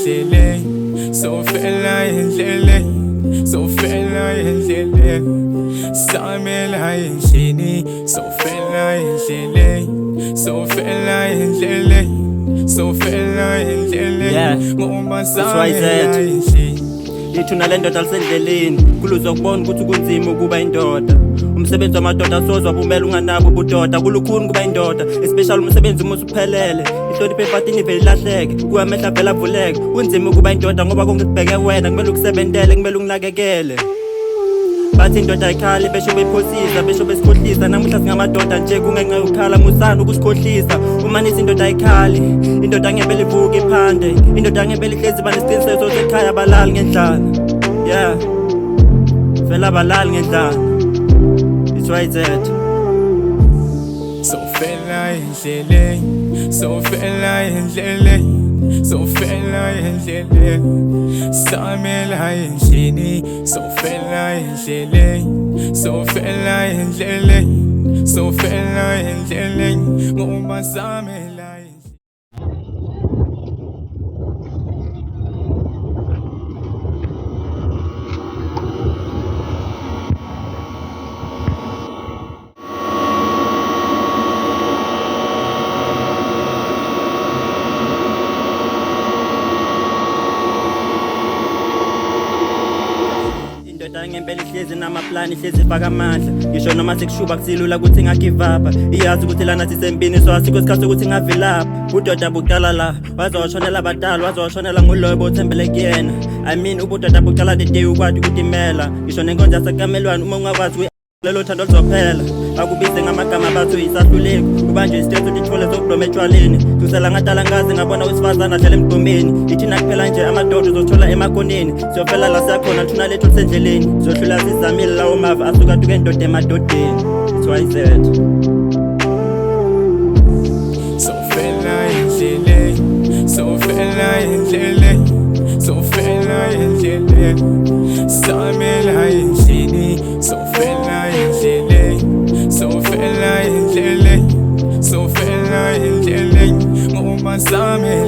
endleleni, sofela endleleni, sofela endleleni, samela endlini, sofela endleleni, sofela endleleni, sofela endleleni, ngoba samela endlini. Ithuna lendoda lisendleleni, kuluzwa kubona ukuthi kunzima ukuba indoda. Umsebenzi wamadoda sozwa bumela unganabo ubudoda, kulukhuni kuba indoda, especially umsebenzi uma usuphelele. Ihloniphe empatini vele ilahleke, kuhamehla vele avuleke. Unzima ukuba indoda ngoba konke kubheke wena, kumele ukusebentele, kumele unginakekele. Bathi indoda ayikhali besho bephosisa, besho besikhohlisa. Namuhla singamadoda nje kungenxa yokukhala musana ukusikhohlisa. Umanisa indoda ayikhali, indoda ngempela ivuka iphande, indoda ngempela ihlezi banesiqiniseko sekhaya abalali ngendlala. Yeah, vele abalali ngendlala. It's right that. Sofela endleleni, sofela endleleni, sofela endleleni, samela endlini, sofela endleleni, sofela endleleni, sofela endleleni, ngoba samela endleleni. Indoda ngempela ihlezi namaplani, ihlezi ifaka amandla. Ngisho noma sekushuba kusilula ukuthi ngagive up. Iyazi ukuthi lana sisempini, so asikho isikhathi sokuthi ngavilapha. Udoda buqala la, waze washonela abadala, waze washonela nguloyo bothembele kuyena. I mean ubudoda buqala the day ukwadi ukutimela. Ngisho nenkonzo yasekamelwane uma ungakwazi lelo thando lizophela. Akubize ngamagama bathu isahluleki, ubanje isithetho lithole zokudoma etshwaleni. Tusela ngadala ngazi ngabona wesifazana adlala emgqomeni. Ithina kuphela nje amadoda uzothola emakoneni. Siyofela la siyakhona thuna lethu lisendleleni. Sizohlula sizamile lawo mava asuka tuke indoda emadodeni. It's why I said sofela endleleni, sofela endleleni, sofela endleleni, samela endlini, sofela endleleni, sofela endleleni, sofela endleleni, ngoba samela